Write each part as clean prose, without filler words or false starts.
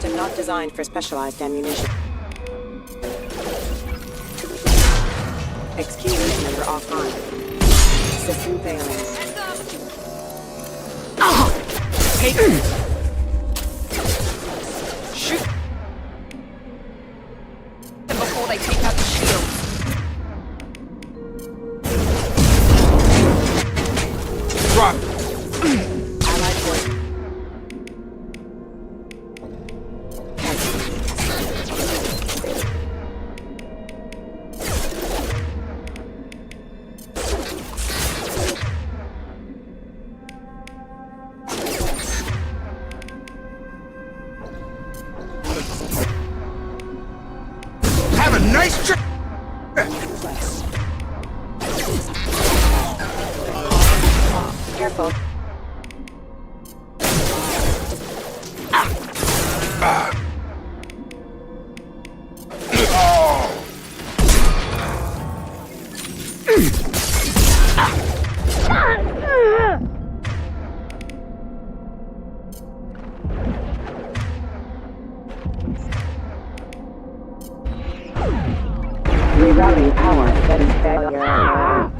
Weapon not designed for specialized ammunition. XQ unit member offline. System failing. Take shoot them before they take out the shields. Drop. Allied force. Have a nice trip. Careful. Rerouting power. That is failure.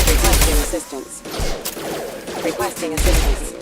Requesting assistance. Requesting assistance.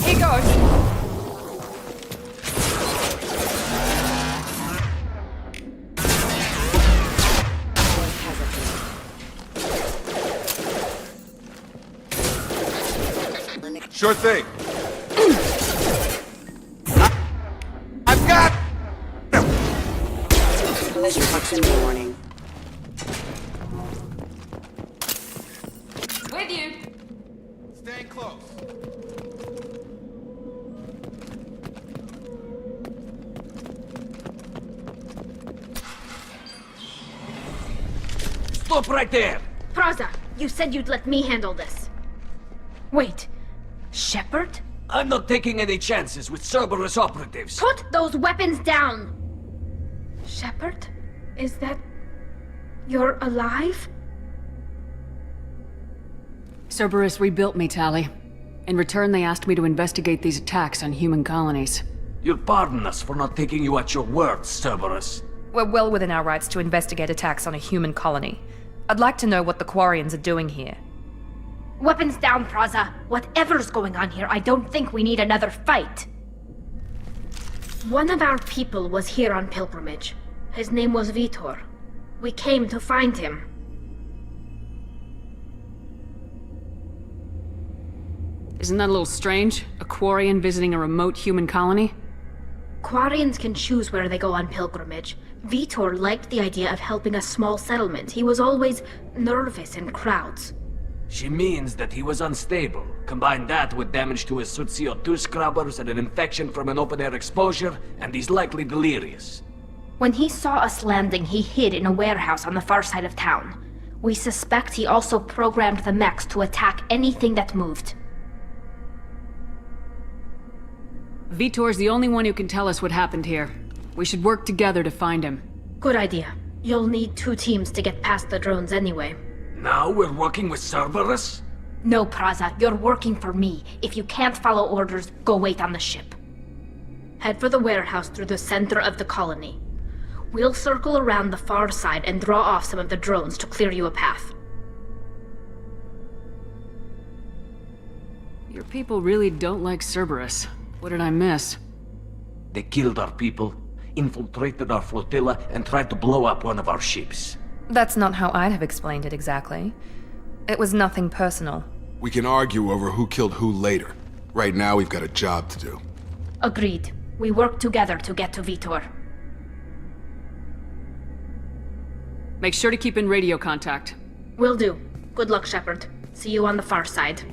Here goes. Sure thing. I've got. Collision proximity warning. With you. Staying close. Stop right there! Praza, you said you'd let me handle this. Wait, Shepard? I'm not taking any chances with Cerberus operatives. Put those weapons down! Shepard? Is that... you're alive? Cerberus rebuilt me, Tali. In return, they asked me to investigate these attacks on human colonies. You'll pardon us for not taking you at your word, Cerberus. We're well within our rights to investigate attacks on a human colony. I'd like to know what the Quarians are doing here. Weapons down, Praza. Whatever's going on here, I don't think we need another fight. One of our people was here on pilgrimage. His name was Vitor. We came to find him. Isn't that a little strange? A Quarian visiting a remote human colony? Quarians can choose where they go on pilgrimage. Vitor liked the idea of helping a small settlement. He was always nervous in crowds. She means that he was unstable. Combine that with damage to his CO2 scrubbers and an infection from an open-air exposure, and he's likely delirious. When he saw us landing, he hid in a warehouse on the far side of town. We suspect he also programmed the mechs to attack anything that moved. Vitor's the only one who can tell us what happened here. We should work together to find him. Good idea. You'll need 2 teams to get past the drones anyway. Now we're working with Cerberus? No, Praza, you're working for me. If you can't follow orders, go wait on the ship. Head for the warehouse through the center of the colony. We'll circle around the far side and draw off some of the drones to clear you a path. Your people really don't like Cerberus. What did I miss? They killed our people, infiltrated our flotilla, and tried to blow up one of our ships. That's not how I'd have explained it exactly. It was nothing personal. We can argue over who killed who later. Right now, we've got a job to do. Agreed. We work together to get to Vitor. Make sure to keep in radio contact. Will do. Good luck, Shepard. See you on the far side.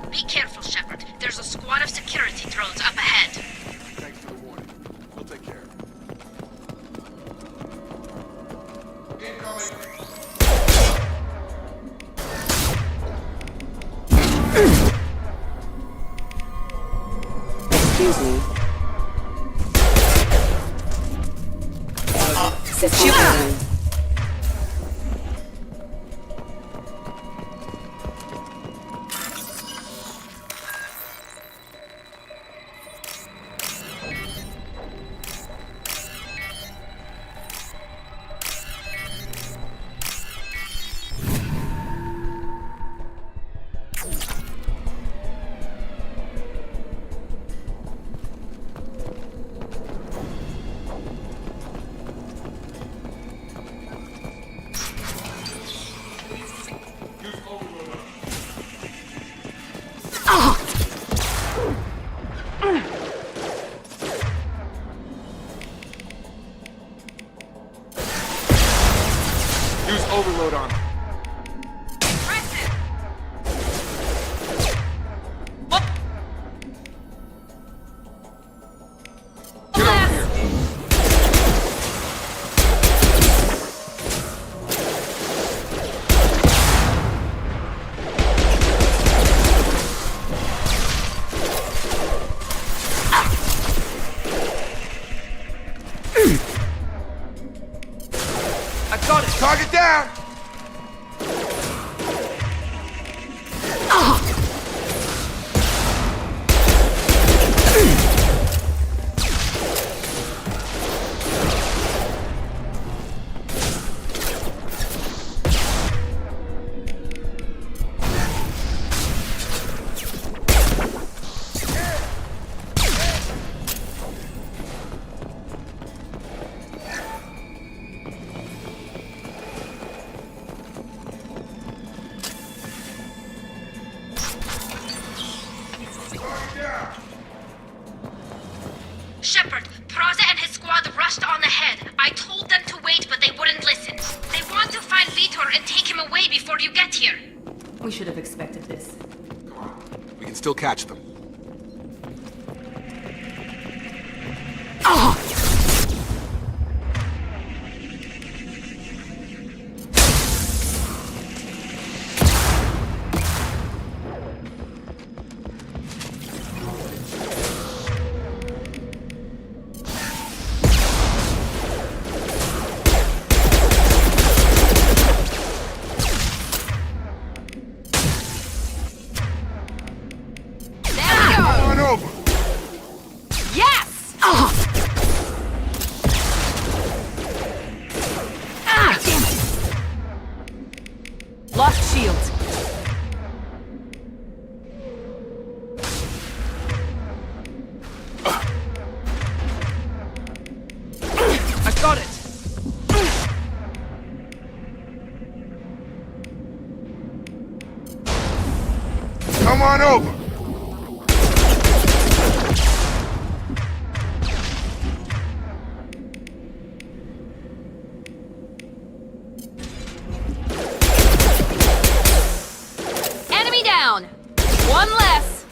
Be careful, Shepard. There's a squad of security drones up ahead. Thanks for the warning. We'll take care of it. Incoming! Excuse me. System failing. Use overload on him. Get over here. I got it! Target down! Shepard, Praza and his squad rushed on ahead. I told them to wait, but they wouldn't listen. They want to find Vitor and take him away before you get here. We should have expected this. We can still catch them. Come on over. Enemy down! One less!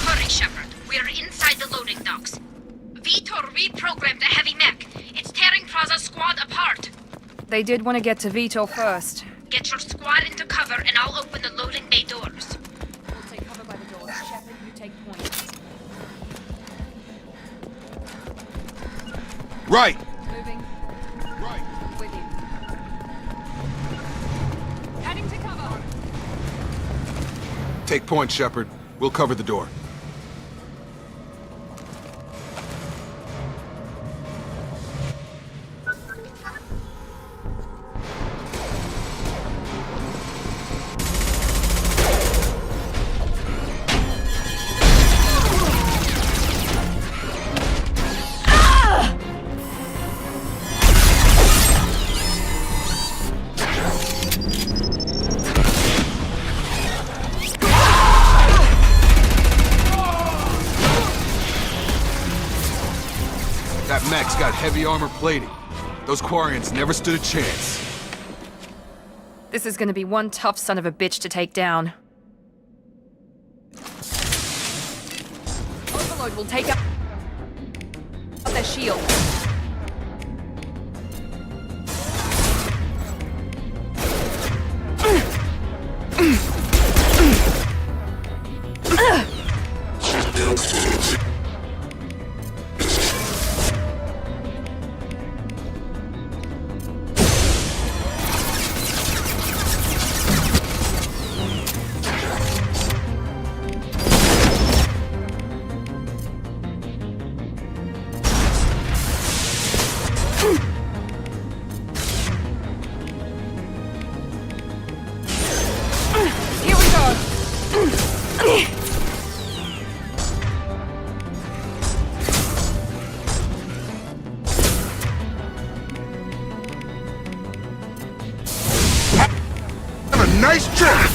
Hurry, Shepard. We're inside the loading docks. Vitor reprogrammed the heavy mech. It's tearing Praza's squad apart. They did want to get to Vito first. Get your squad into cover and I'll open the loading bay doors. We'll take cover by the doors. Shepard, you take point. Right. Moving. Right. With you. Heading to cover. Take point, Shepard. We'll cover the door. That mech's got heavy armor plating. Those Quarians never stood a chance. This is gonna be one tough son of a bitch to take down. Overload will take out their shield. Here we go. Have a nice trip!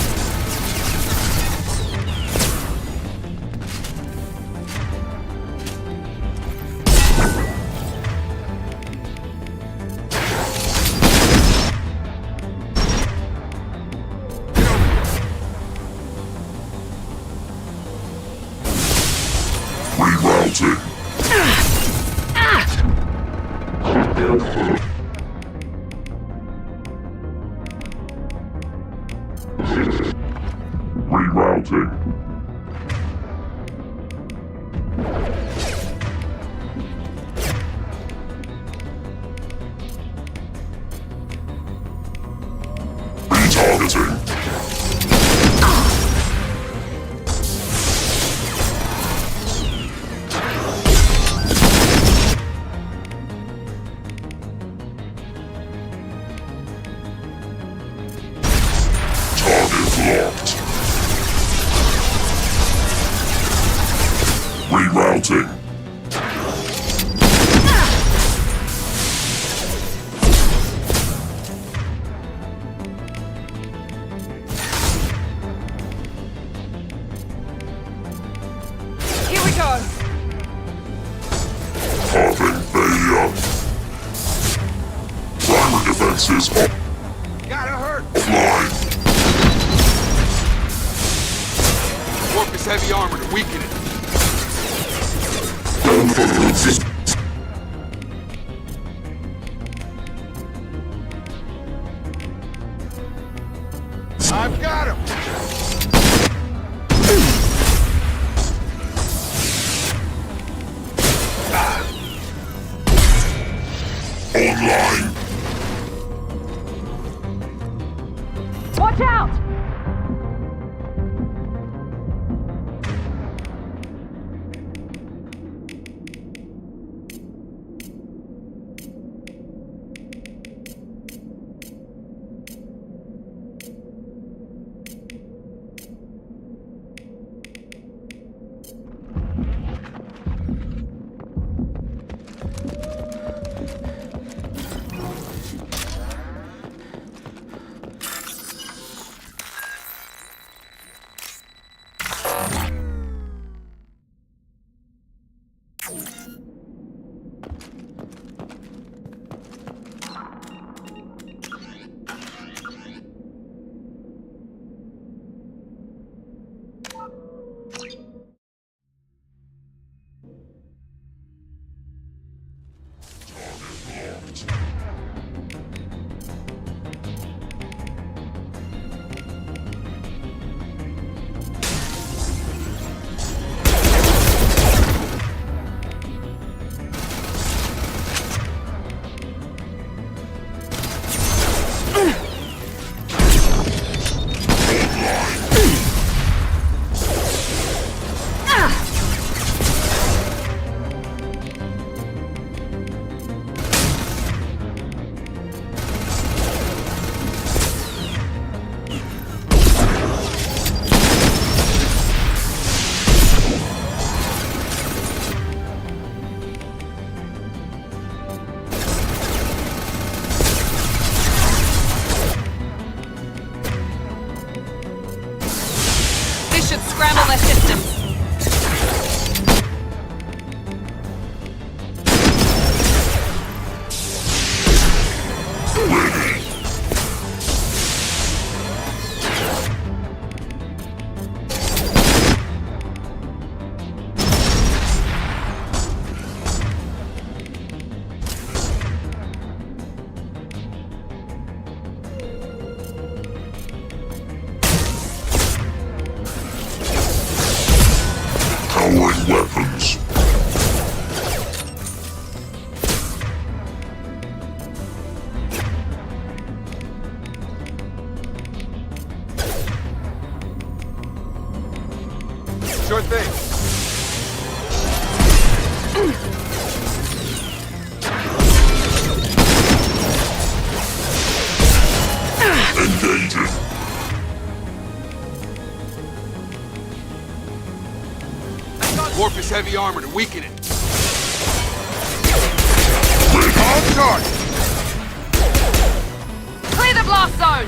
Rerouting. Retargeting. Target locked. Rerouting. Here we go. Carving failure. Primary defenses Gotta hurt! offline. Warp his heavy armor to weaken it. I've got him! Online. Watch out! Powering weapons. Sure thing. Engaging. Warp his heavy armor to weaken it. On charge! Clear the blast zone!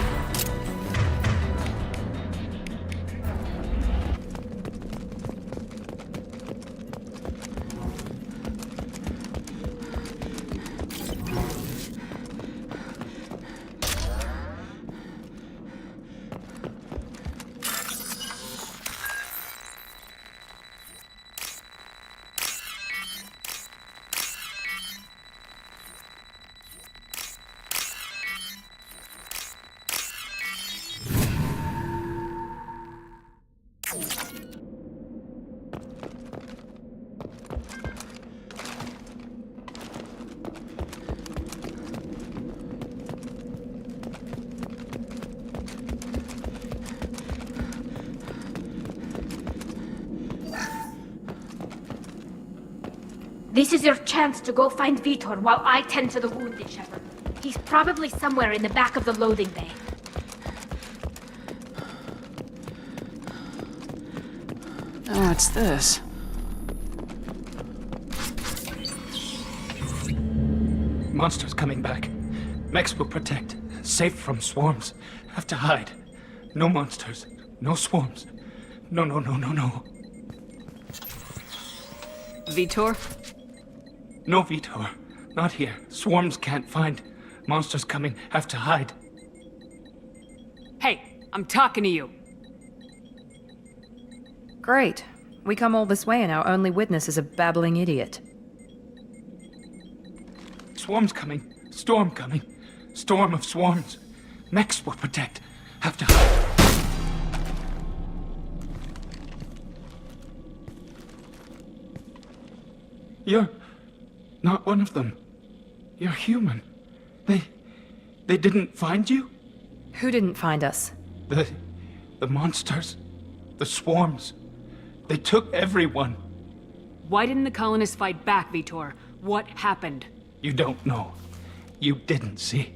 This is your chance to go find Vitor while I tend to the wounded, Shepard. He's probably somewhere in the back of the loading bay. Oh, it's this. Monsters coming back. Mechs will protect. Safe from swarms. Have to hide. No monsters. No swarms. No, no, no, no, no. Vitor? No, Vitor. Not here. Swarms can't find. Monsters coming. Have to hide. Hey, I'm talking to you. Great. We come all this way and our only witness is a babbling idiot. Swarms coming. Storm coming. Storm of swarms. Mechs will protect. Have to hide. You're not one of them. You're human. They didn't find you? Who didn't find us? The monsters. The swarms. They took everyone. Why didn't the colonists fight back, Vitor? What happened? You don't know. You didn't see.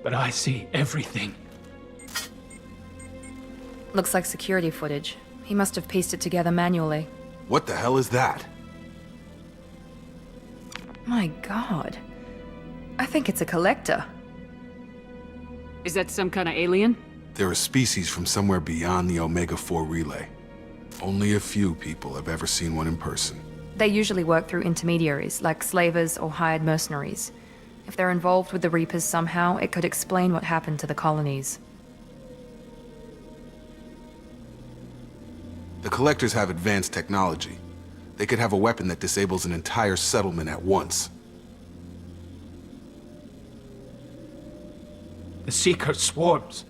But I see everything. Looks like security footage. He must have pieced it together manually. What the hell is that? My god. I think it's a collector. Is that some kind of alien? They're a species from somewhere beyond the Omega-4 relay. Only a few people have ever seen one in person. They usually work through intermediaries, like slavers or hired mercenaries. If they're involved with the Reapers somehow, it could explain what happened to the colonies. The Collectors have advanced technology. They could have a weapon that disables an entire settlement at once. The Seeker swarms.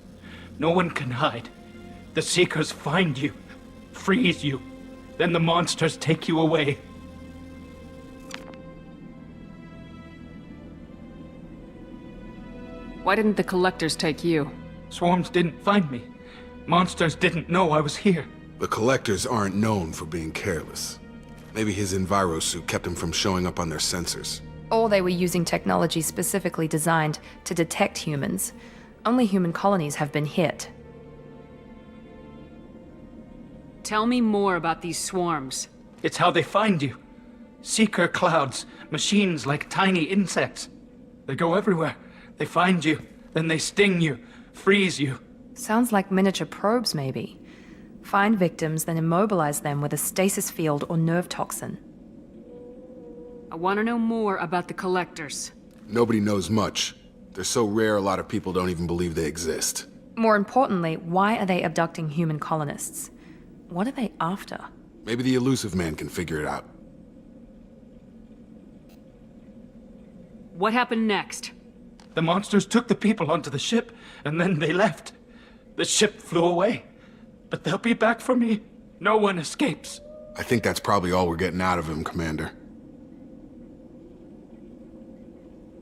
No one can hide. The Seekers find you, freeze you. Then the monsters take you away. Why didn't the collectors take you? Swarms didn't find me. Monsters didn't know I was here. The Collectors aren't known for being careless. Maybe his Enviro suit kept him from showing up on their sensors. Or they were using technology specifically designed to detect humans. Only human colonies have been hit. Tell me more about these swarms. It's how they find you. Seeker clouds, machines like tiny insects. They go everywhere. They find you, then they sting you, freeze you. Sounds like miniature probes, maybe. Find victims, then immobilize them with a stasis field or nerve toxin. I want to know more about the collectors. Nobody knows much. They're so rare, a lot of people don't even believe they exist. More importantly, why are they abducting human colonists? What are they after? Maybe the elusive man can figure it out. What happened next? The monsters took the people onto the ship, and then they left. The ship flew away. But they'll be back for me. No one escapes. I think that's probably all we're getting out of him, Commander.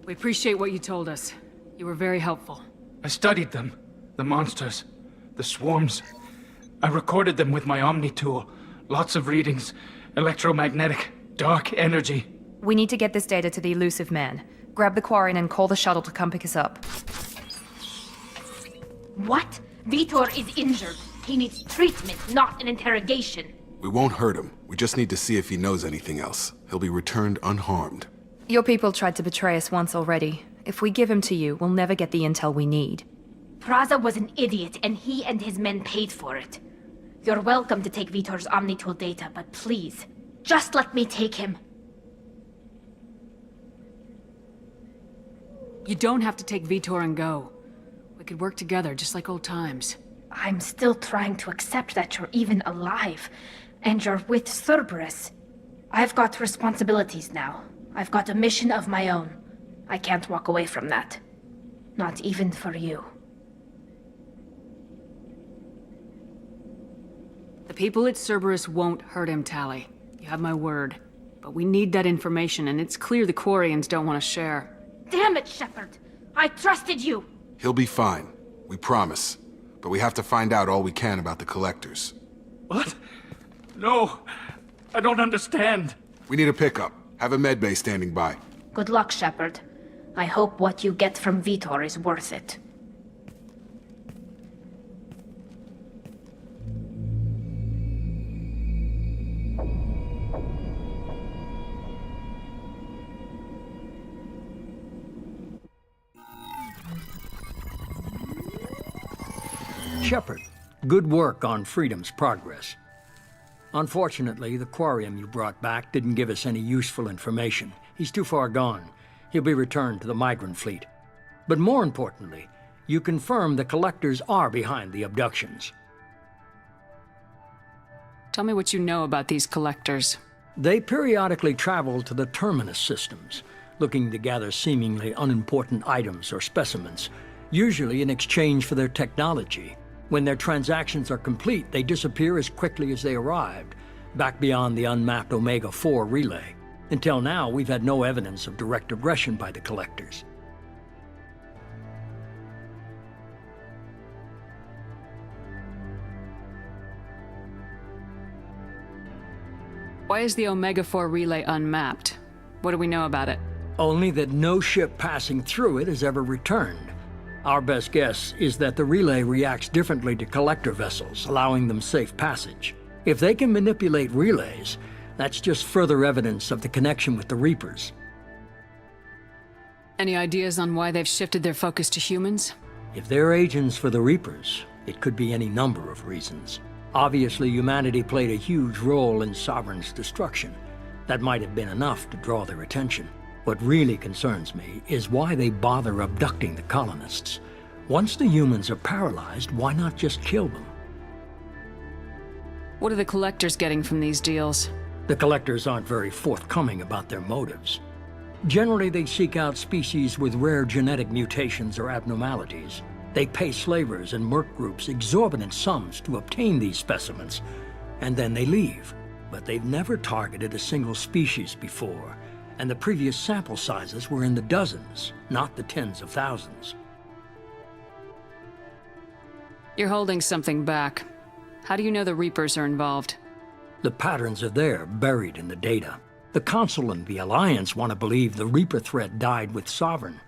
We appreciate what you told us. You were very helpful. I studied them. The monsters. The swarms. I recorded them with my Omni tool. Lots of readings. Electromagnetic. Dark energy. We need to get this data to the elusive man. Grab the Quarian and call the shuttle to come pick us up. What? Vitor is injured. He needs treatment, not an interrogation. We won't hurt him. We just need to see if he knows anything else. He'll be returned unharmed. Your people tried to betray us once already. If we give him to you, we'll never get the intel we need. Praza was an idiot, and he and his men paid for it. You're welcome to take Vitor's Omnitool data, but please, just let me take him. You don't have to take Vitor and go. We could work together, just like old times. I'm still trying to accept that you're even alive, and you're with Cerberus. I've got responsibilities now. I've got a mission of my own. I can't walk away from that. Not even for you. The people at Cerberus won't hurt him, Tali. You have my word. But we need that information, and it's clear the Quarians don't want to share. Damn it, Shepard! I trusted you! He'll be fine. We promise. But we have to find out all we can about the collectors. What? No. I don't understand. We need a pickup. Have a medbay standing by. Good luck, Shepard. I hope what you get from Vitor is worth it. Shepard, good work on Freedom's progress. Unfortunately, the Quarium you brought back didn't give us any useful information. He's too far gone. He'll be returned to the migrant fleet. But more importantly, you confirm the collectors are behind the abductions. Tell me what you know about these collectors. They periodically travel to the terminus systems, looking to gather seemingly unimportant items or specimens, usually in exchange for their technology. When their transactions are complete, they disappear as quickly as they arrived, back beyond the unmapped Omega-4 relay. Until now, we've had no evidence of direct aggression by the collectors. Why is the Omega-4 relay unmapped? What do we know about it? Only that no ship passing through it has ever returned. Our best guess is that the relay reacts differently to collector vessels, allowing them safe passage. If they can manipulate relays, that's just further evidence of the connection with the Reapers. Any ideas on why they've shifted their focus to humans? If they're agents for the Reapers, it could be any number of reasons. Obviously, humanity played a huge role in Sovereign's destruction. That might have been enough to draw their attention. What really concerns me is why they bother abducting the colonists. Once the humans are paralyzed, why not just kill them? What are the collectors getting from these deals? The collectors aren't very forthcoming about their motives. Generally, they seek out species with rare genetic mutations or abnormalities. They pay slavers and merc groups exorbitant sums to obtain these specimens, and then they leave. But they've never targeted a single species before, and the previous sample sizes were in the dozens, not the tens of thousands. You're holding something back. How do you know the Reapers are involved? The patterns are there, buried in the data. The Council and the Alliance want to believe the Reaper threat died with Sovereign.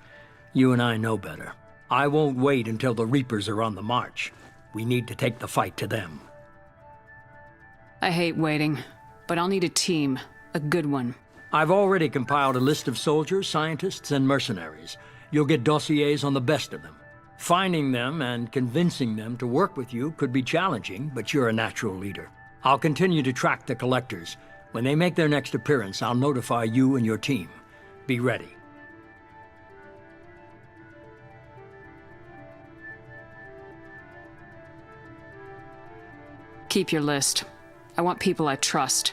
You and I know better. I won't wait until the Reapers are on the march. We need to take the fight to them. I hate waiting, but I'll need a team. A good one. I've already compiled a list of soldiers, scientists, and mercenaries. You'll get dossiers on the best of them. Finding them and convincing them to work with you could be challenging, but you're a natural leader. I'll continue to track the collectors. When they make their next appearance, I'll notify you and your team. Be ready. Keep your list. I want people I trust.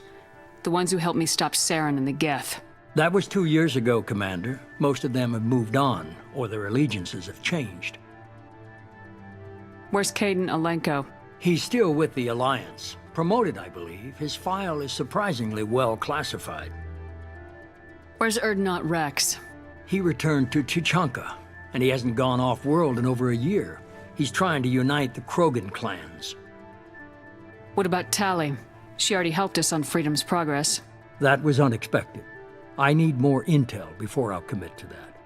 The ones who helped me stop Saren and the Geth. That was 2 years ago, Commander. Most of them have moved on, or their allegiances have changed. Where's Caden Alenko? He's still with the Alliance, promoted, I believe. His file is surprisingly well classified. Where's Erdnot Rex? He returned to Chichanka, and he hasn't gone off-world in over a year. He's trying to unite the Krogan clans. What about Tali? She already helped us on Freedom's Progress. That was unexpected. I need more intel before I'll commit to that.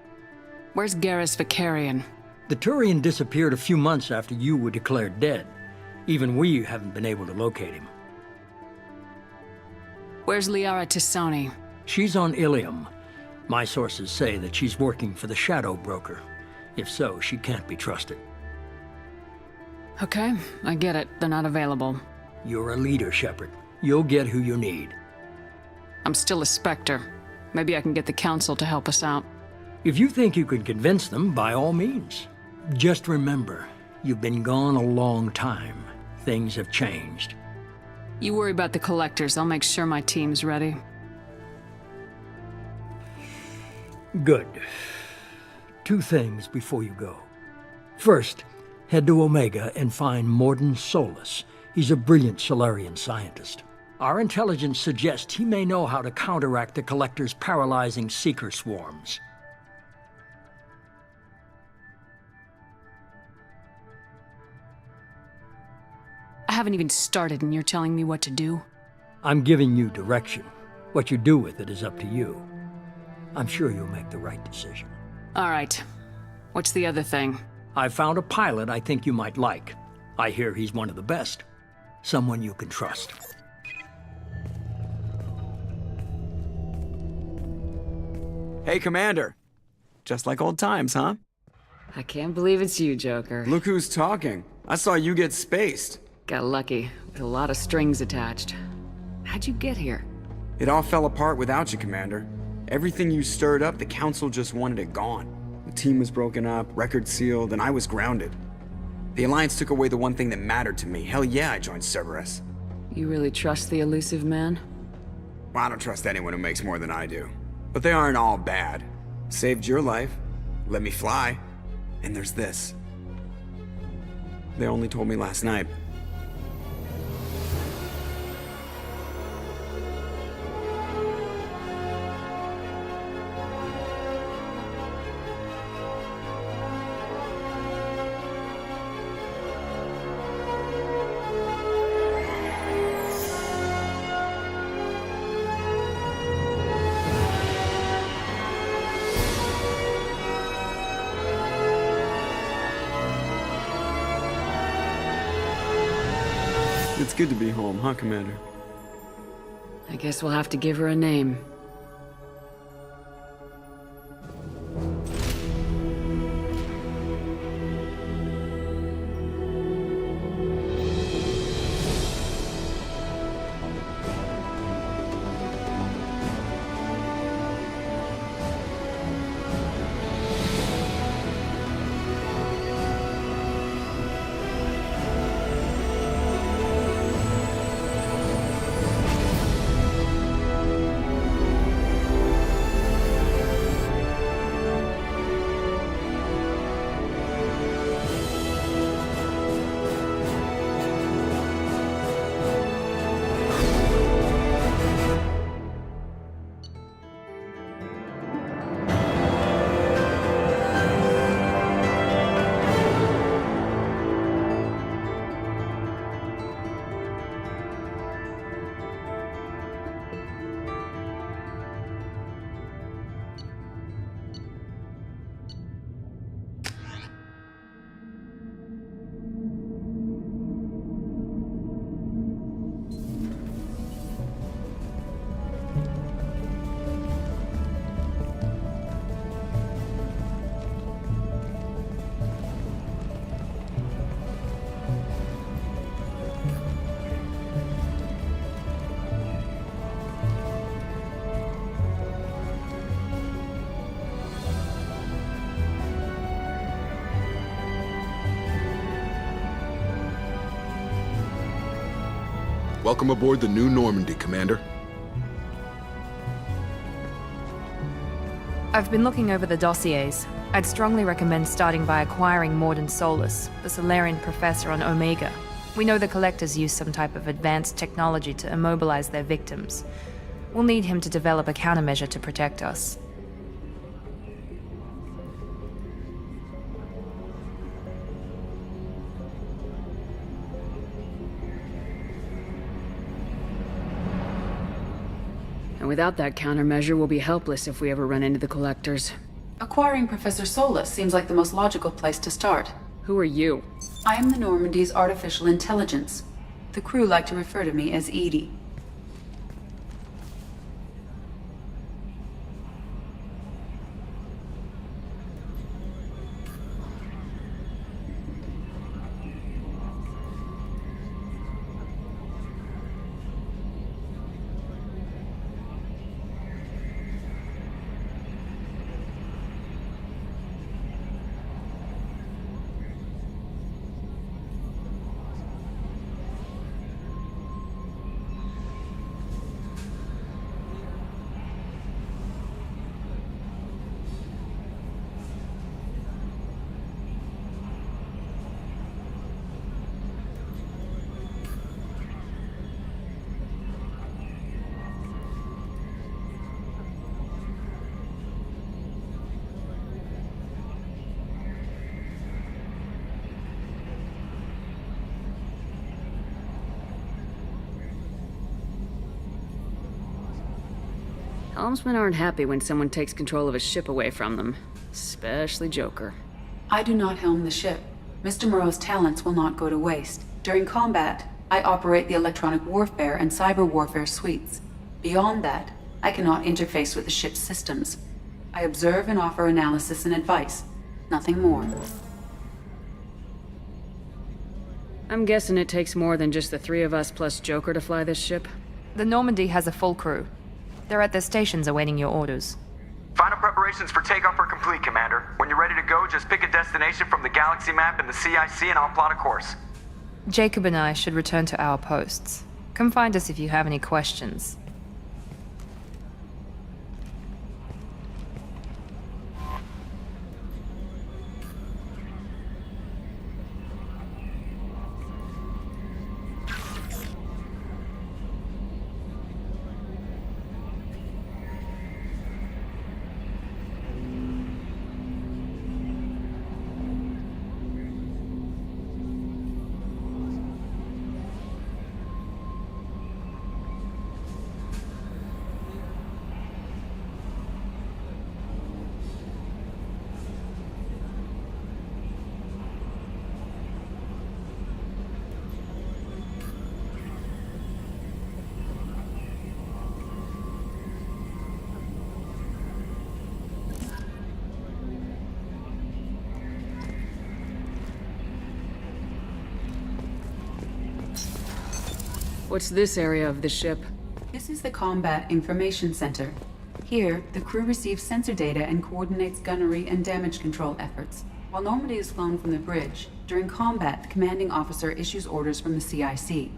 Where's Garrus Vicarian? The Turian disappeared a few months after you were declared dead. Even we haven't been able to locate him. Where's Liara Tisoni? She's on Ilium. My sources say that she's working for the Shadow Broker. If so, she can't be trusted. Okay, I get it. They're not available. You're a leader, Shepard. You'll get who you need. I'm still a Spectre. Maybe I can get the Council to help us out. If you think you can convince them, by all means. Just remember, you've been gone a long time. Things have changed. You worry about the Collectors. I'll make sure my team's ready. Good. 2 things before you go. First, head to Omega and find Mordin Solus. He's a brilliant Solarian scientist. Our intelligence suggests he may know how to counteract the Collector's paralyzing Seeker swarms. I haven't even started and you're telling me what to do? I'm giving you direction. What you do with it is up to you. I'm sure you'll make the right decision. All right. What's the other thing? I found a pilot I think you might like. I hear he's one of the best. Someone you can trust. Hey, Commander. Just like old times, huh? I can't believe it's you, Joker. Look who's talking. I saw you get spaced. Got lucky, with a lot of strings attached. How'd you get here? It all fell apart without you, Commander. Everything you stirred up, the Council just wanted it gone. The team was broken up, records sealed, and I was grounded. The Alliance took away the one thing that mattered to me. Hell yeah, I joined Cerberus. You really trust the elusive man? Well, I don't trust anyone who makes more than I do. But they aren't all bad. Saved your life, let me fly, and there's this. They only told me last night. It's good to be home, huh, Commander? I guess we'll have to give her a name. Welcome aboard the New Normandy, Commander. I've been looking over the dossiers. I'd strongly recommend starting by acquiring Mordin Solus, the Solarian professor on Omega. We know the Collectors use some type of advanced technology to immobilize their victims. We'll need him to develop a countermeasure to protect us. And without that countermeasure, we'll be helpless if we ever run into the Collectors. Acquiring Professor Solus seems like the most logical place to start. Who are you? I am the Normandy's artificial intelligence. The crew like to refer to me as Edie. Helmsmen aren't happy when someone takes control of a ship away from them. Especially Joker. I do not helm the ship. Mr. Moreau's talents will not go to waste. During combat, I operate the electronic warfare and cyber warfare suites. Beyond that, I cannot interface with the ship's systems. I observe and offer analysis and advice. Nothing more. I'm guessing it takes more than just the three of us plus Joker to fly this ship? The Normandy has a full crew. They're at their stations awaiting your orders. Final preparations for takeoff are complete, Commander. When you're ready to go, just pick a destination from the galaxy map and the CIC and I'll plot a course. Jacob and I should return to our posts. Come find us if you have any questions. What's this area of the ship? This is the Combat Information Center. Here, the crew receives sensor data and coordinates gunnery and damage control efforts. While Normandy is flown from the bridge, during combat, the commanding officer issues orders from the CIC.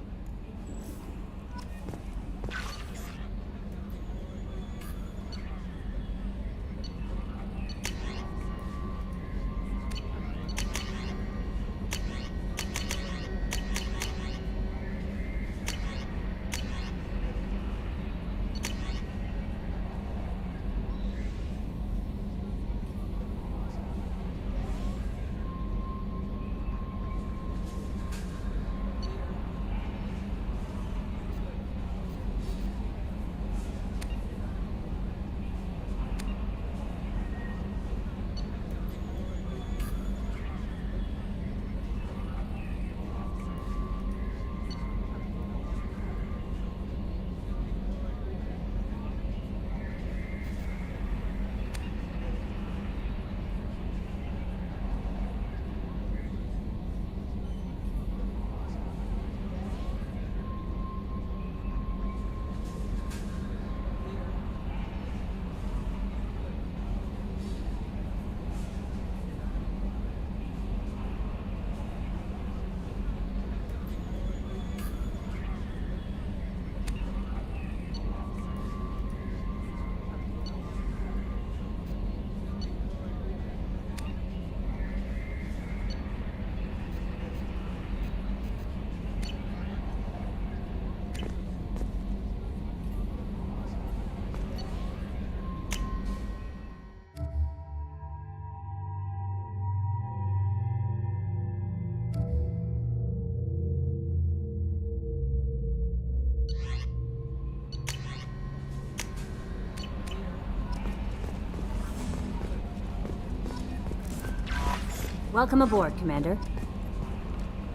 Welcome aboard, Commander.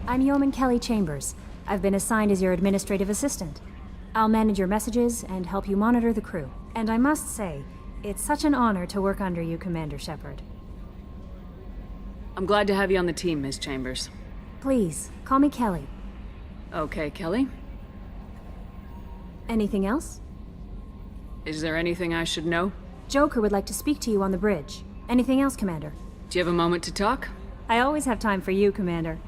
I'm Yeoman Kelly Chambers. I've been assigned as your administrative assistant. I'll manage your messages and help you monitor the crew. And I must say, it's such an honor to work under you, Commander Shepard. I'm glad to have you on the team, Miss Chambers. Please, call me Kelly. Okay, Kelly. Anything else? Is there anything I should know? Joker would like to speak to you on the bridge. Anything else, Commander? Do you have a moment to talk? I always have time for you, Commander.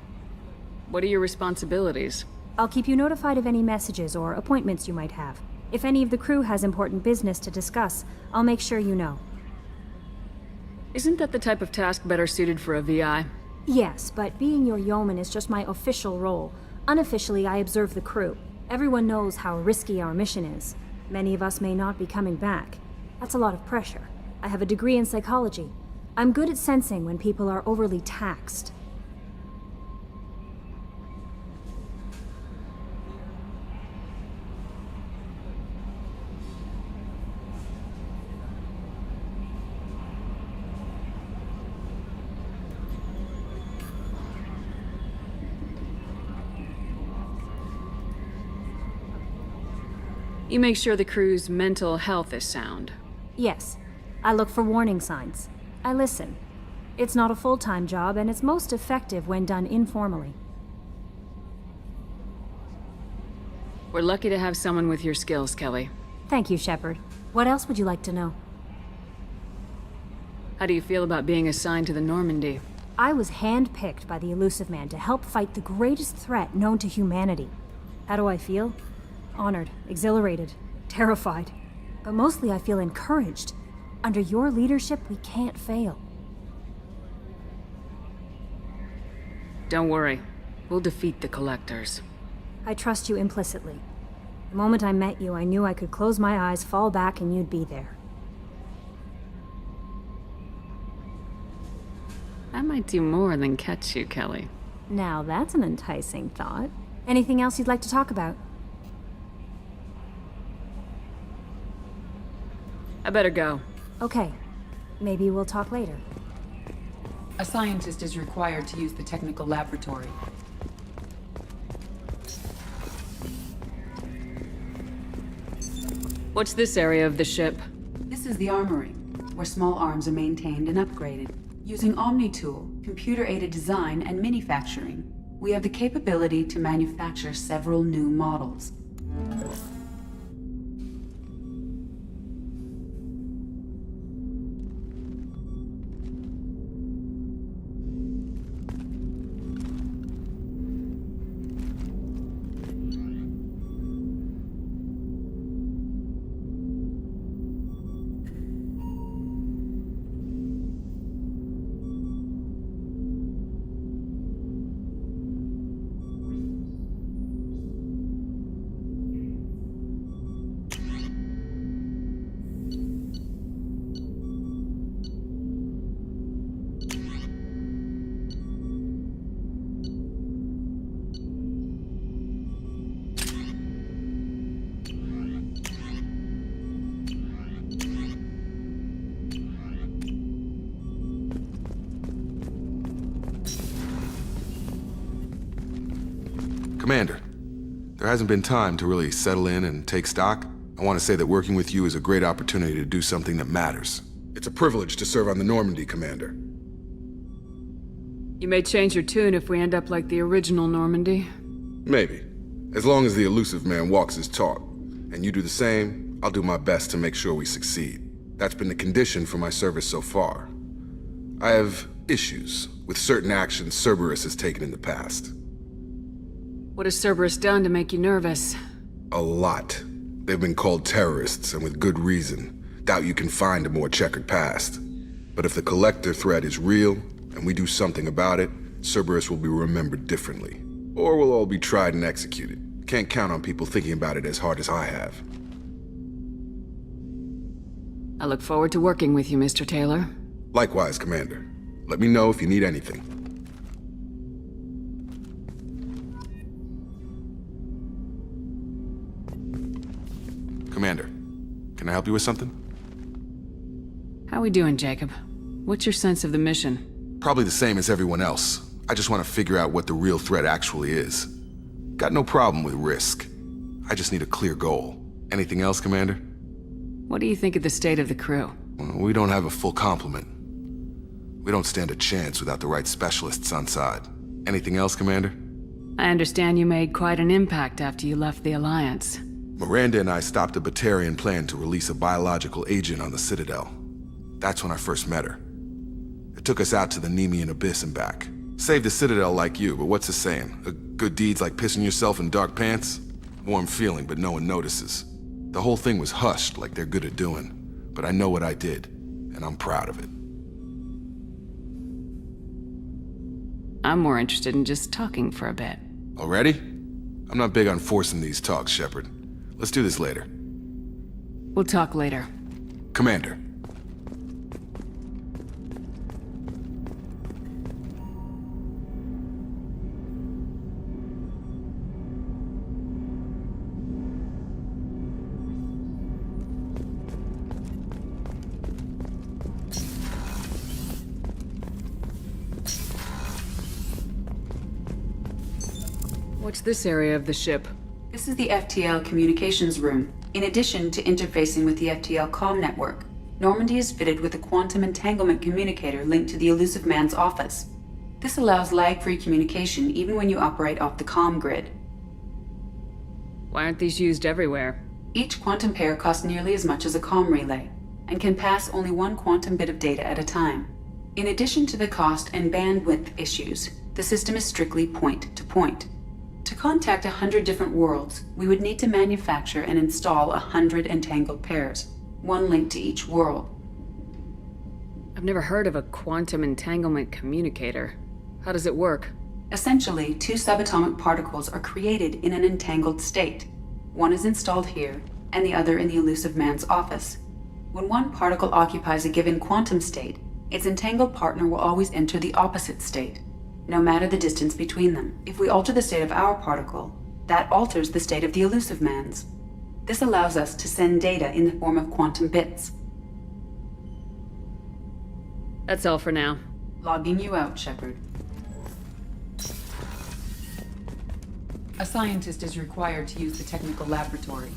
What are your responsibilities? I'll keep you notified of any messages or appointments you might have. If any of the crew has important business to discuss, I'll make sure you know. Isn't that the type of task better suited for a VI? Yes, but being your yeoman is just my official role. Unofficially, I observe the crew. Everyone knows how risky our mission is. Many of us may not be coming back. That's a lot of pressure. I have a degree in psychology. I'm good at sensing when people are overly taxed. You make sure the crew's mental health is sound. Yes. I look for warning signs. I listen. It's not a full-time job, and it's most effective when done informally. We're lucky to have someone with your skills, Kelly. Thank you, Shepard. What else would you like to know? How do you feel about being assigned to the Normandy? I was handpicked by the Elusive Man to help fight the greatest threat known to humanity. How do I feel? Honored, exhilarated, terrified. But mostly I feel encouraged. Under your leadership, we can't fail. Don't worry. We'll defeat the Collectors. I trust you implicitly. The moment I met you, I knew I could close my eyes, fall back, and you'd be there. I might do more than catch you, Kelly. Now that's an enticing thought. Anything else you'd like to talk about? I better go. Okay. Maybe we'll talk later. A scientist is required to use the technical laboratory. What's this area of the ship? This is the armory, where small arms are maintained and upgraded. Using Omni-Tool, computer-aided design, and manufacturing, we have the capability to manufacture several new models. Commander, there hasn't been time to really settle in and take stock. I want to say that working with you is a great opportunity to do something that matters. It's a privilege to serve on the Normandy, Commander. You may change your tune if we end up like the original Normandy. Maybe. As long as the Elusive Man walks his talk, and you do the same, I'll do my best to make sure we succeed. That's been the condition for my service so far. I have issues with certain actions Cerberus has taken in the past. What has Cerberus done to make you nervous? A lot. They've been called terrorists, and with good reason. Doubt you can find a more checkered past. But if the Collector threat is real, and we do something about it, Cerberus will be remembered differently. Or we'll all be tried and executed. Can't count on people thinking about it as hard as I have. I look forward to working with you, Mr. Taylor. Likewise, Commander. Let me know if you need anything. Commander, can I help you with something? How we doing, Jacob? What's your sense of the mission? Probably the same as everyone else. I just want to figure out what the real threat actually is. Got no problem with risk. I just need a clear goal. Anything else, Commander? What do you think of the state of the crew? Well, we don't have a full complement. We don't stand a chance without the right specialists on side. Anything else, Commander? I understand you made quite an impact after you left the Alliance. Miranda and I stopped a Batarian plan to release a biological agent on the Citadel. That's when I first met her. It took us out to the Nemean Abyss and back. Saved the Citadel like you, but what's the saying? A good deed's like pissing yourself in dark pants? Warm feeling, but no one notices. The whole thing was hushed like they're good at doing. But I know what I did, and I'm proud of it. I'm more interested in just talking for a bit. Already? I'm not big on forcing these talks, Shepard. Let's do this later. We'll talk later. Commander. What's this area of the ship? This is the FTL communications room. In addition to interfacing with the FTL comm network, Normandy is fitted with a quantum entanglement communicator linked to the Elusive Man's office. This allows lag-free communication even when you operate off the comm grid. Why aren't these used everywhere? Each quantum pair costs nearly as much as a comm relay, and can pass only one quantum bit of data at a time. In addition to the cost and bandwidth issues, the system is strictly point-to-point. To contact 100 different worlds, we would need to manufacture and install 100 entangled pairs, one linked to each world. I've never heard of a quantum entanglement communicator. How does it work? Essentially, two subatomic particles are created in an entangled state. One is installed here, and the other in the Elusive Man's office. When one particle occupies a given quantum state, its entangled partner will always enter the opposite state, no matter the distance between them. If we alter the state of our particle, that alters the state of the Elusive Man's. This allows us to send data in the form of quantum bits. That's all for now. Logging you out, Shepard. A scientist is required to use the technical laboratory.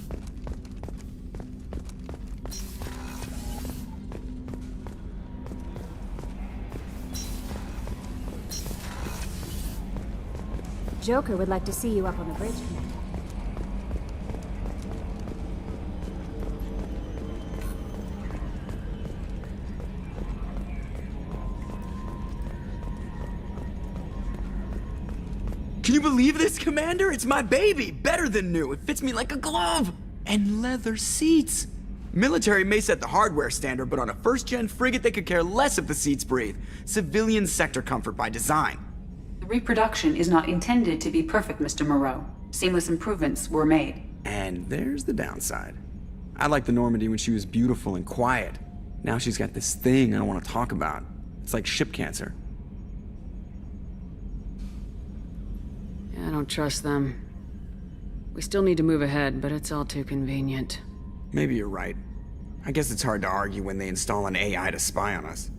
Joker would like to see you up on the bridge, Commander. Can you believe this, Commander? It's my baby! Better than new. It fits me like a glove! And leather seats! Military may set the hardware standard, but on a first-gen frigate they could care less if the seats breathe. Civilian sector comfort by design. The reproduction is not intended to be perfect, Mr. Moreau. Seamless improvements were made. And there's the downside. I liked the Normandy when she was beautiful and quiet. Now she's got this thing I don't want to talk about. It's like ship cancer. I don't trust them. We still need to move ahead, but it's all too convenient. Maybe you're right. I guess it's hard to argue when they install an AI to spy on us.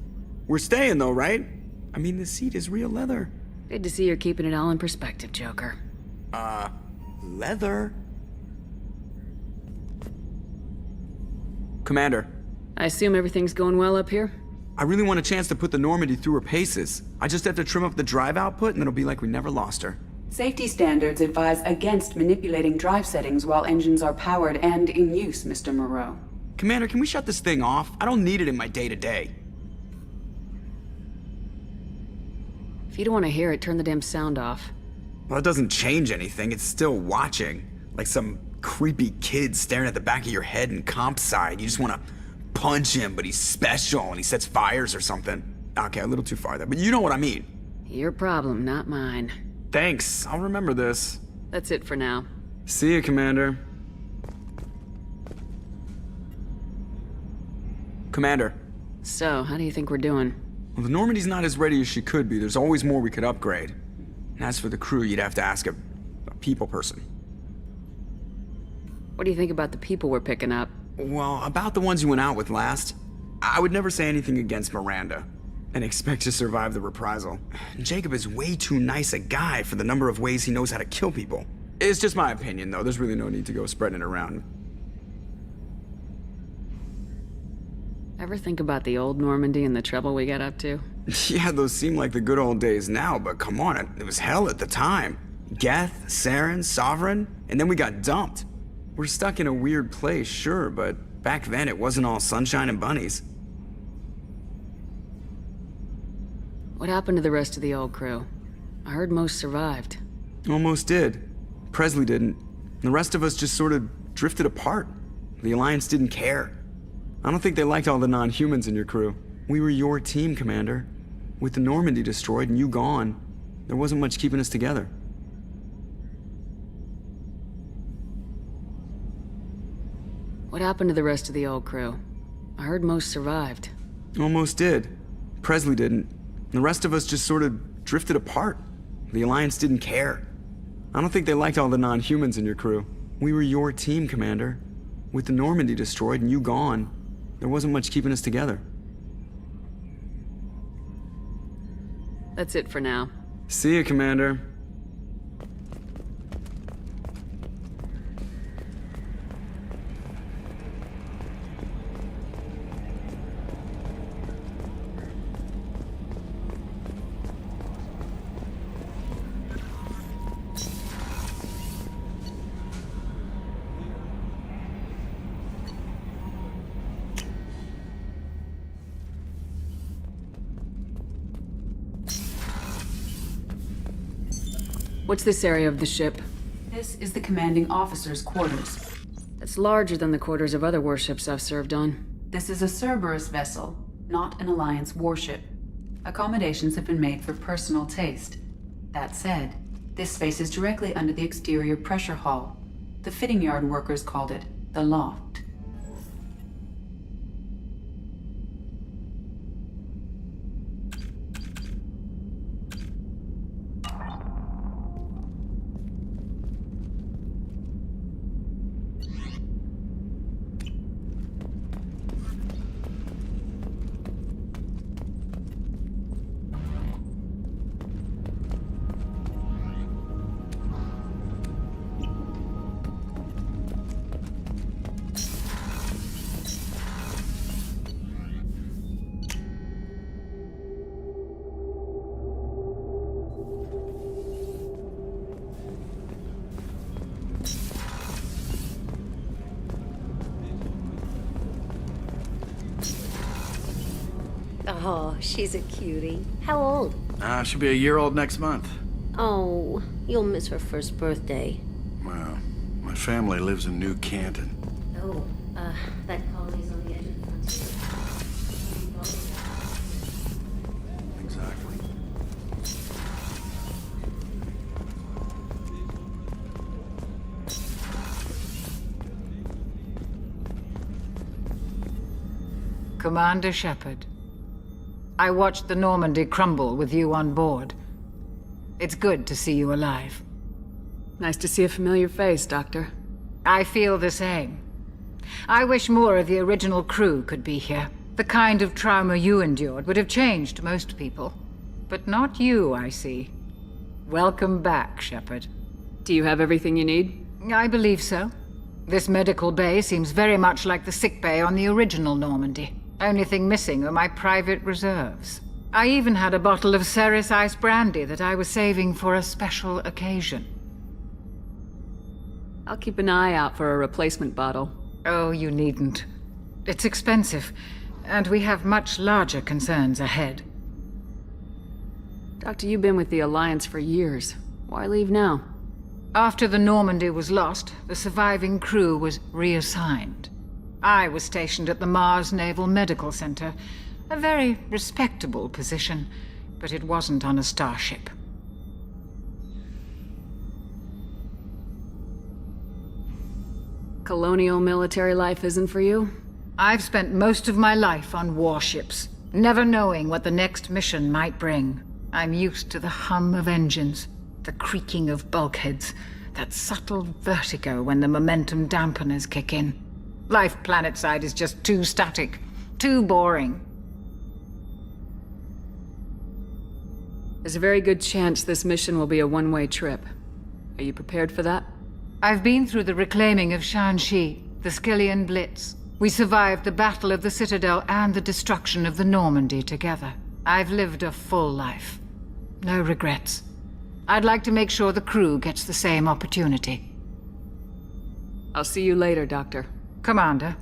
We're staying though, right? I mean, the seat is real leather. Good to see you're keeping it all in perspective, Joker. Leather? Commander. I assume everything's going well up here? I really want a chance to put the Normandy through her paces. I just have to trim up the drive output and it'll be like we never lost her. Safety standards advise against manipulating drive settings while engines are powered and in use, Mr. Moreau. Commander, can we shut this thing off? I don't need it in my day-to-day. If you don't want to hear it, turn the damn sound off. Well, it doesn't change anything. It's still watching. Like some creepy kid staring at the back of your head in comp side. You just want to punch him, but he's special and he sets fires or something. Okay, a little too far there, but you know what I mean. Your problem, not mine. Thanks, I'll remember this. That's it for now. See you, Commander. Commander. So, how do you think we're doing? Well, the Normandy's not as ready as she could be. There's always more we could upgrade. And as for the crew, you'd have to ask a people person. What do you think about the people we're picking up? Well, about the ones you went out with last, I would never say anything against Miranda. and expect to survive the reprisal. Jacob is way too nice a guy for the number of ways he knows how to kill people. It's just my opinion, though. There's really no need to go spreading it around. Ever think about the old Normandy and the trouble we got up to? Yeah, those seem like the good old days now, but come on, it was hell at the time. Geth, Saren, Sovereign, and then we got dumped. We're stuck in a weird place, sure, but back then it wasn't all sunshine and bunnies. What happened to the rest of the old crew? I heard most survived. Almost did. Presley didn't. The rest of us just sort of drifted apart. The Alliance didn't care. I don't think they liked all the non-humans in your crew. We were your team, Commander. With the Normandy destroyed and you gone, there wasn't much keeping us together. What happened to the rest of the old crew? I heard most survived. Almost did. Presley didn't. The rest of us just sort of drifted apart. The Alliance didn't care. I don't think they liked all the non-humans in your crew. We were your team, Commander. With the Normandy destroyed and you gone, there wasn't much keeping us together. That's it for now. See ya, Commander. What's this area of the ship? This is the commanding officer's quarters. It's larger than the quarters of other warships I've served on. This is a Cerberus vessel, not an Alliance warship. Accommodations have been made for personal taste. That said, this space is directly under the exterior pressure hull. The fitting yard workers called it the loft. Oh, she's a cutie. How old? She'll be a year old next month. Oh, you'll miss her first birthday. Well, my family lives in New Canton. Oh, that colony's on the edge of the frontier. Exactly. Commander Shepard, I watched the Normandy crumble with you on board. It's good to see you alive. Nice to see a familiar face, Doctor. I feel the same. I wish more of the original crew could be here. The kind of trauma you endured would have changed most people. But not you, I see. Welcome back, Shepard. Do you have everything you need? I believe so. This medical bay seems very much like the sick bay on the original Normandy. Only thing missing are my private reserves. I even had a bottle of Ceres ice brandy that I was saving for a special occasion. I'll keep an eye out for a replacement bottle. Oh, you needn't. It's expensive, and we have much larger concerns ahead. Doctor, you've been with the Alliance for years. Why leave now? After the Normandy was lost, the surviving crew was reassigned. I was stationed at the Mars Naval Medical Center, a very respectable position, but it wasn't on a starship. Colonial military life isn't for you? I've spent most of my life on warships, never knowing what the next mission might bring. I'm used to the hum of engines, the creaking of bulkheads, that subtle vertigo when the momentum dampeners kick in. Life planetside is just too static, too boring. There's a very good chance this mission will be a one-way trip. Are you prepared for that? I've been through the reclaiming of Shanxi, the Skillian Blitz. We survived the Battle of the Citadel and the destruction of the Normandy together. I've lived a full life. No regrets. I'd like to make sure the crew gets the same opportunity. I'll see you later, Doctor. Commander.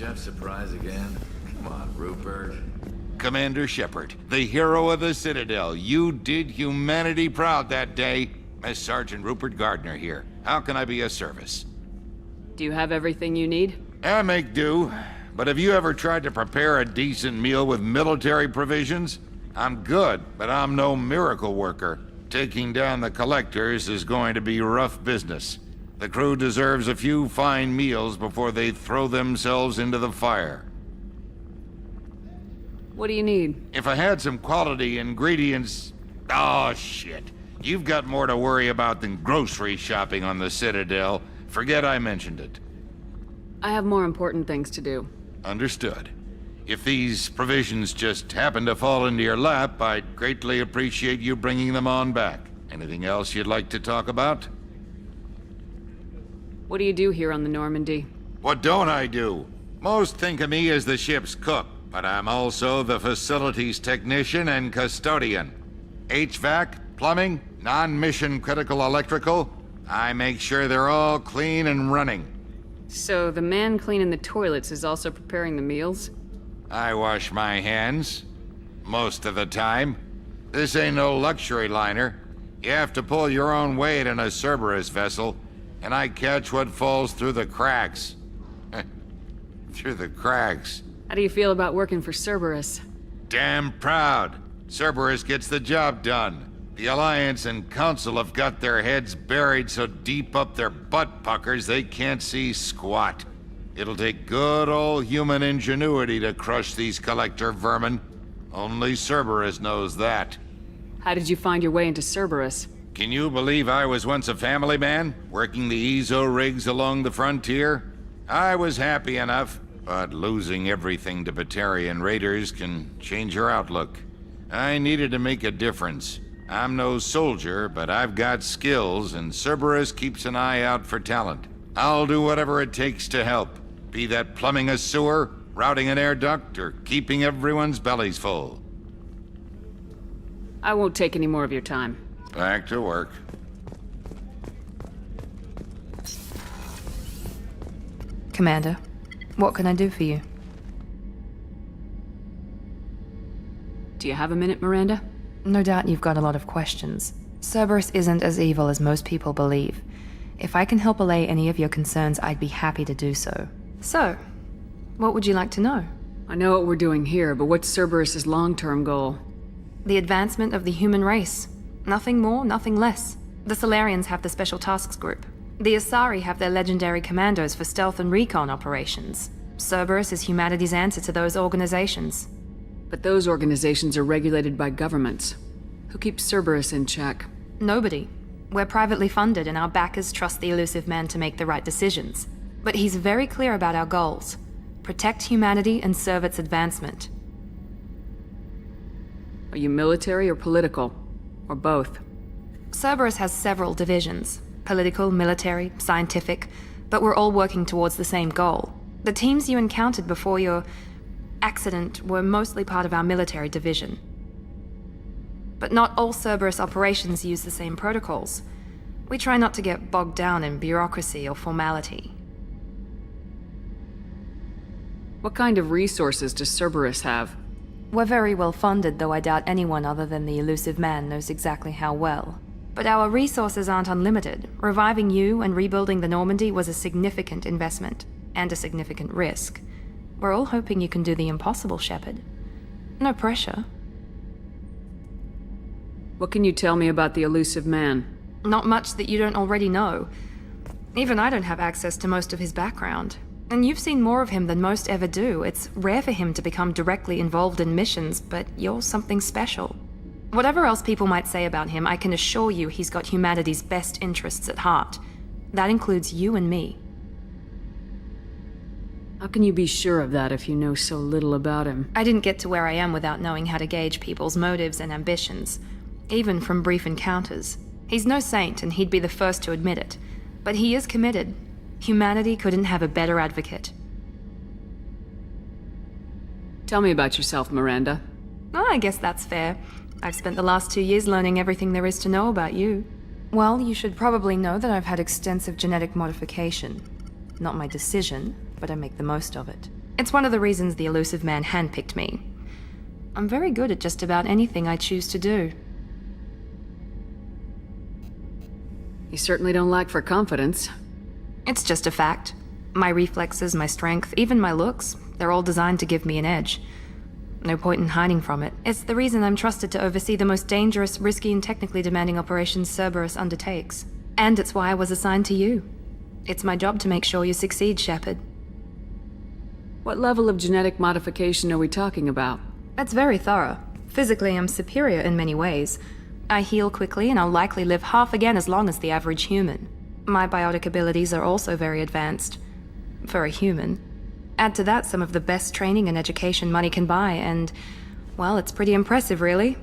Chef surprise again? Come on, Rupert. Commander Shepard, the hero of the Citadel. You did humanity proud that day. Miss Sergeant Rupert Gardner here. How can I be of service? Do you have everything you need? I make do. But have you ever tried to prepare a decent meal with military provisions? I'm good, but I'm no miracle worker. Taking down the collectors is going to be rough business. The crew deserves a few fine meals before they throw themselves into the fire. What do you need? If I had some quality ingredients... Oh, shit. You've got more to worry about than grocery shopping on the Citadel. Forget I mentioned it. I have more important things to do. Understood. If these provisions just happen to fall into your lap, I'd greatly appreciate you bringing them on back. Anything else you'd like to talk about? What do you do here on the Normandy? What don't I do? Most think of me as the ship's cook, but I'm also the facilities technician and custodian. HVAC, plumbing, non-mission critical electrical. I make sure they're all clean and running. So the man cleaning the toilets is also preparing the meals? I wash my hands. Most of the time. This ain't no luxury liner. You have to pull your own weight in a Cerberus vessel, and I catch what falls through the cracks. Through the cracks. How do you feel about working for Cerberus? Damn proud. Cerberus gets the job done. The Alliance and Council have got their heads buried so deep up their butt puckers they can't see squat. It'll take good old human ingenuity to crush these collector vermin. Only Cerberus knows that. How did you find your way into Cerberus? Can you believe I was once a family man, working the Ezo rigs along the frontier? I was happy enough, but losing everything to Batarian raiders can change your outlook. I needed to make a difference. I'm no soldier, but I've got skills, and Cerberus keeps an eye out for talent. I'll do whatever it takes to help, be that plumbing a sewer, routing an air duct, or keeping everyone's bellies full. I won't take any more of your time. Back to work. Commander, what can I do for you? Do you have a minute, Miranda? No doubt you've got a lot of questions. Cerberus isn't as evil as most people believe. If I can help allay any of your concerns, I'd be happy to do so. So, what would you like to know? I know what we're doing here, but what's Cerberus's long-term goal? The advancement of the human race. Nothing more, nothing less. The Solarians have the Special Tasks Group. The Asari have their legendary commandos for stealth and recon operations. Cerberus is humanity's answer to those organizations. But those organizations are regulated by governments. Who keeps Cerberus in check? Nobody. We're privately funded, and our backers trust the elusive man to make the right decisions. But he's very clear about our goals. Protect humanity and serve its advancement. Are you military or political? Or both? Cerberus has several divisions. Political, military, scientific. But we're all working towards the same goal. The teams you encountered before your accident were mostly part of our military division. But not all Cerberus operations use the same protocols. We try not to get bogged down in bureaucracy or formality. What kind of resources does Cerberus have? We're very well funded, though I doubt anyone other than the elusive man knows exactly how well. But our resources aren't unlimited. Reviving you and rebuilding the Normandy was a significant investment, and a significant risk. We're all hoping you can do the impossible, Shepard. No pressure. What can you tell me about the elusive man? Not much that you don't already know. Even I don't have access to most of his background. And you've seen more of him than most ever do. It's rare for him to become directly involved in missions, but you're something special. Whatever else people might say about him, I can assure you he's got humanity's best interests at heart. That includes you and me. How can you be sure of that if you know so little about him? I didn't get to where I am without knowing how to gauge people's motives and ambitions, even from brief encounters. He's no saint, and he'd be the first to admit it. But he is committed. Humanity couldn't have a better advocate. Tell me about yourself, Miranda. Oh, I guess that's fair. I've spent the last 2 years learning everything there is to know about you. Well, you should probably know that I've had extensive genetic modification. Not my decision, but I make the most of it. It's one of the reasons the elusive man handpicked me. I'm very good at just about anything I choose to do. You certainly don't lack for confidence. It's just a fact. My reflexes, my strength, even my looks, they're all designed to give me an edge. No point in hiding from it. It's the reason I'm trusted to oversee the most dangerous, risky, and technically demanding operations Cerberus undertakes. And it's why I was assigned to you. It's my job to make sure you succeed, Shepard. What level of genetic modification are we talking about? That's very thorough. Physically, I'm superior in many ways. I heal quickly, and I'll likely live half again as long as the average human. My biotic abilities are also very advanced. For a human. Add to that some of the best training and education money can buy, and, well, it's pretty impressive, really.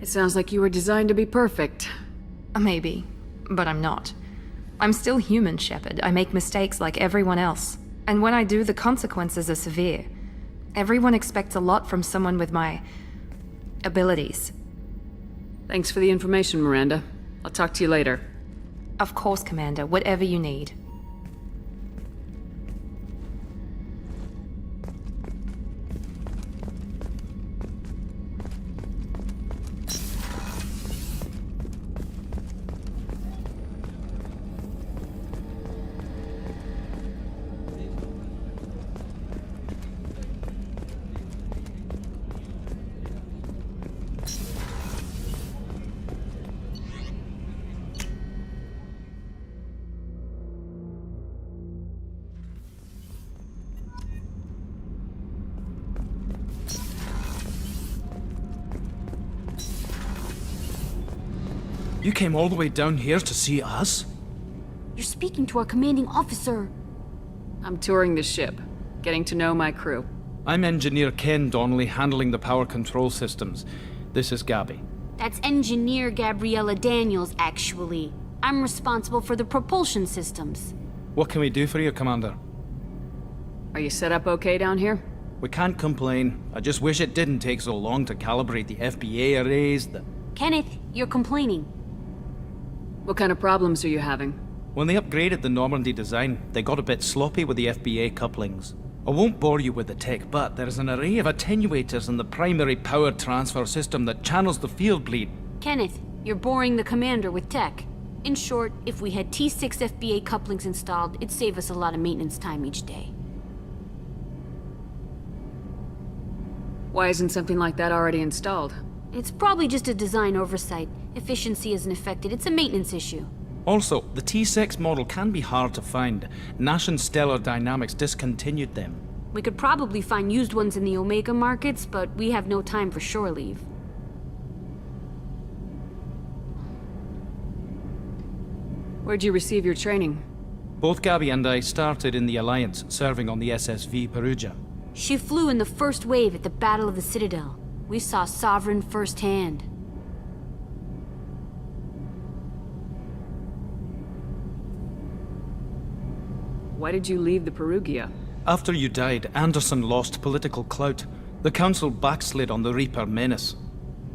It sounds like you were designed to be perfect. Maybe, but I'm not. I'm still human, Shepard. I make mistakes like everyone else. And when I do, the consequences are severe. Everyone expects a lot from someone with my abilities. Thanks for the information, Miranda. I'll talk to you later. Of course, Commander. Whatever you need. You came all the way down here to see us? You're speaking to our commanding officer. I'm touring the ship, getting to know my crew. I'm Engineer Ken Donnelly, handling the power control systems. This is Gabby. That's Engineer Gabriella Daniels, actually. I'm responsible for the propulsion systems. What can we do for you, Commander? Are you set up okay down here? We can't complain. I just wish it didn't take so long to calibrate the FBA arrays, Kenneth, you're complaining. What kind of problems are you having? When they upgraded the Normandy design, they got a bit sloppy with the FBA couplings. I won't bore you with the tech, but there is an array of attenuators in the primary power transfer system that channels the field bleed. Kenneth, you're boring the commander with tech. In short, if we had T6 FBA couplings installed, it'd save us a lot of maintenance time each day. Why isn't something like that already installed? It's probably just a design oversight. Efficiency isn't affected, it's a maintenance issue. Also, the T6 model can be hard to find. Nash and Stellar Dynamics discontinued them. We could probably find used ones in the Omega markets, but we have no time for shore leave. Where'd you receive your training? Both Gabby and I started in the Alliance, serving on the SSV Perugia. She flew in the first wave at the Battle of the Citadel. We saw Sovereign firsthand. Why did you leave the Perugia? After you died, Anderson lost political clout. The Council backslid on the Reaper menace.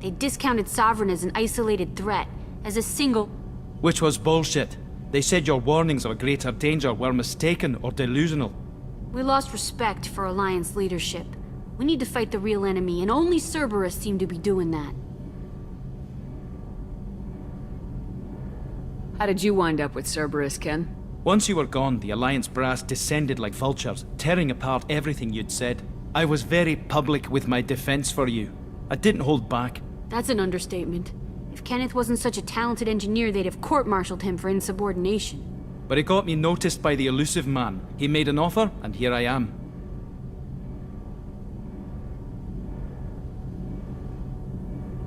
They discounted Sovereign as an isolated threat, as a single... Which was bullshit. They said your warnings of a greater danger were mistaken or delusional. We lost respect for Alliance leadership. We need to fight the real enemy, and only Cerberus seemed to be doing that. How did you wind up with Cerberus, Ken? Once you were gone, the Alliance brass descended like vultures, tearing apart everything you'd said. I was very public with my defense for you. I didn't hold back. That's an understatement. If Kenneth wasn't such a talented engineer, they'd have court-martialed him for insubordination. But it got me noticed by the elusive man. He made an offer, and here I am.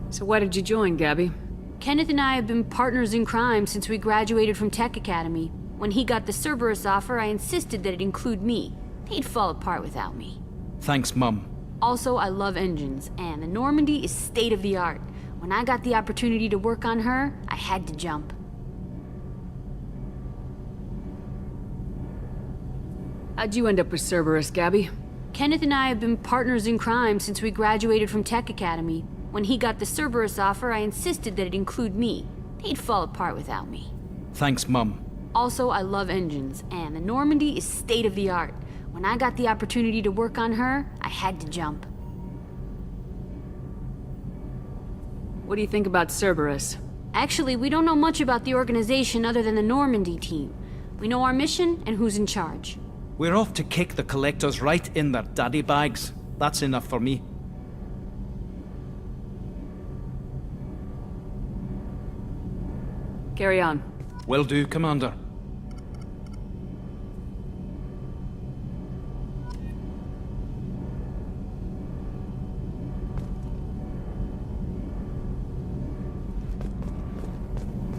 So why did you join, Gabby? Kenneth and I have been partners in crime since we graduated from Tech Academy. When he got the Cerberus offer, I insisted that it include me. He'd fall apart without me. Thanks, Mum. Also, I love engines, and the Normandy is state-of-the-art. When I got the opportunity to work on her, I had to jump. How'd you end up with Cerberus, Gabby? Kenneth and I have been partners in crime since we graduated from Tech Academy. When he got the Cerberus offer, I insisted that it include me. He'd fall apart without me. Thanks, Mum. Also, I love engines, and the Normandy is state-of-the-art. When I got the opportunity to work on her, I had to jump. What do you think about Cerberus? Actually, we don't know much about the organization other than the Normandy team. We know our mission and who's in charge. We're off to kick the Collectors right in their daddy bags. That's enough for me. Carry on. Will do, Commander.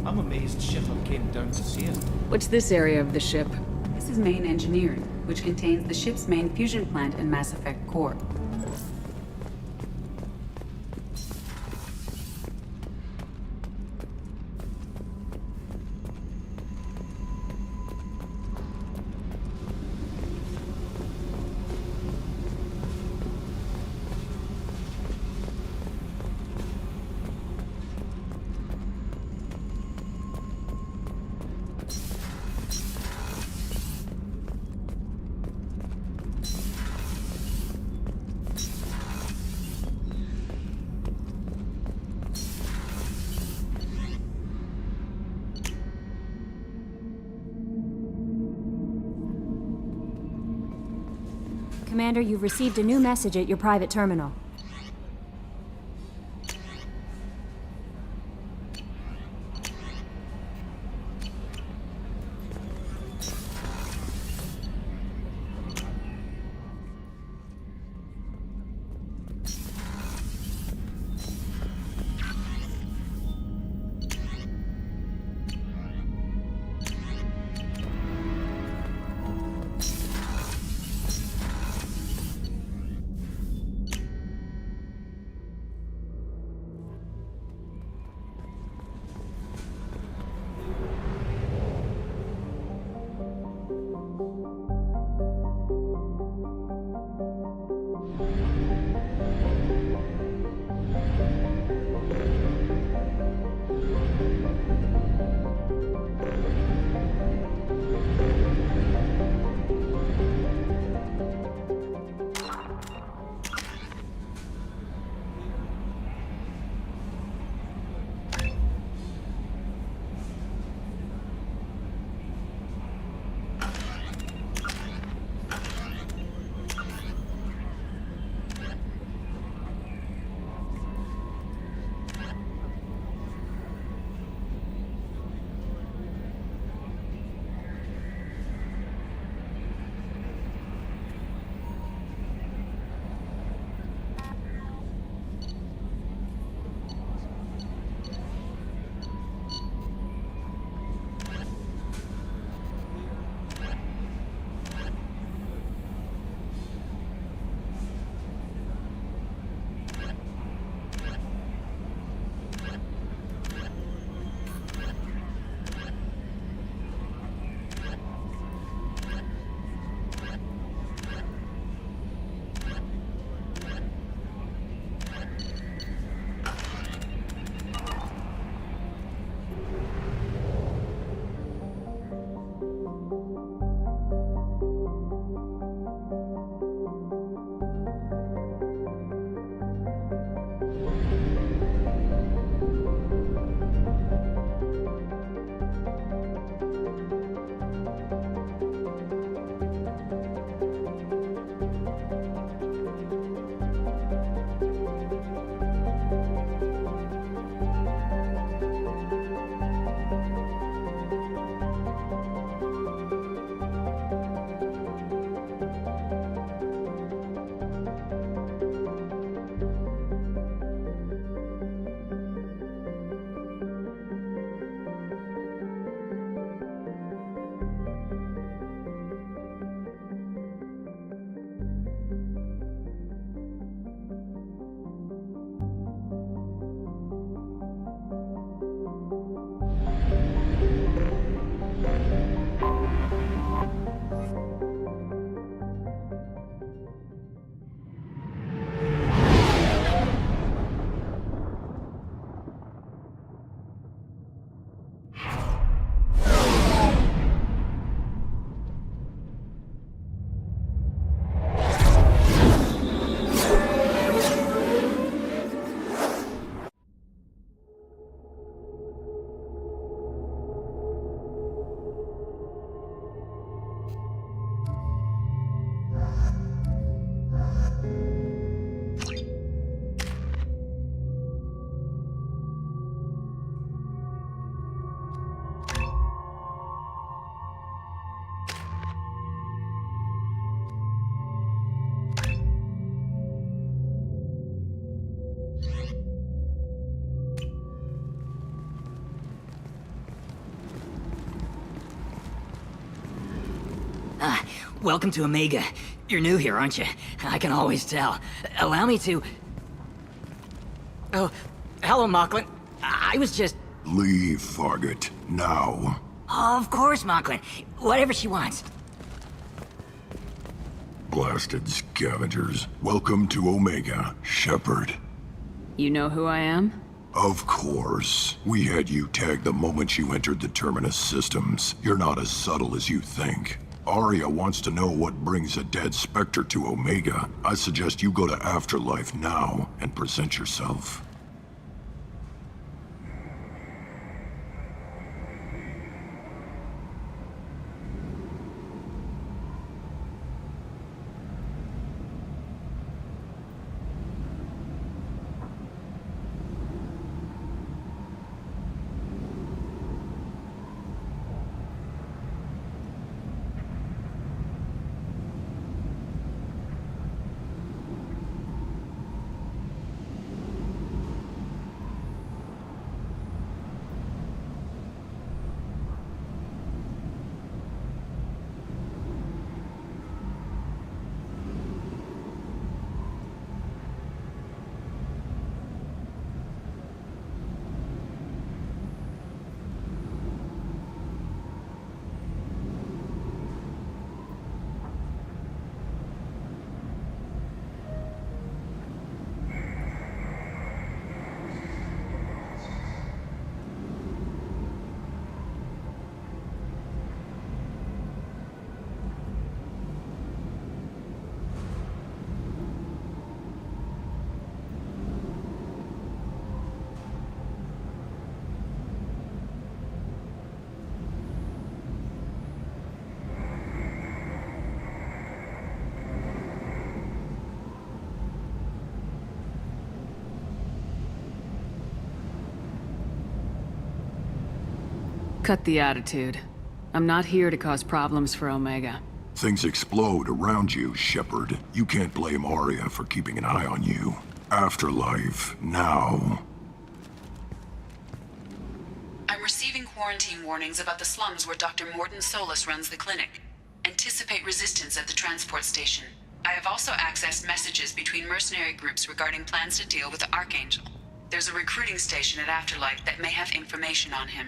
I'm amazed Shitter came down to see us. What's this area of the ship? This is main engineering, which contains the ship's main fusion plant and Mass Effect core. Commander, you've received a new message at your private terminal. Welcome to Omega. You're new here, aren't you? I can always tell. Allow me to... Oh, hello, Mocklin. I was just... Leave, Fargate. Now. Of course, Mocklin. Whatever she wants. Blasted scavengers. Welcome to Omega, Shepard. You know who I am? Of course. We had you tagged the moment you entered the Terminus systems. You're not as subtle as you think. Arya wants to know what brings a dead Spectre to Omega. I suggest you go to Afterlife now and present yourself. Cut the attitude. I'm not here to cause problems for Omega. Things explode around you, Shepard. You can't blame Arya for keeping an eye on you. Afterlife, now. I'm receiving quarantine warnings about the slums where Dr. Mordin Solus runs the clinic. Anticipate resistance at the transport station. I have also accessed messages between mercenary groups regarding plans to deal with the Archangel. There's a recruiting station at Afterlife that may have information on him.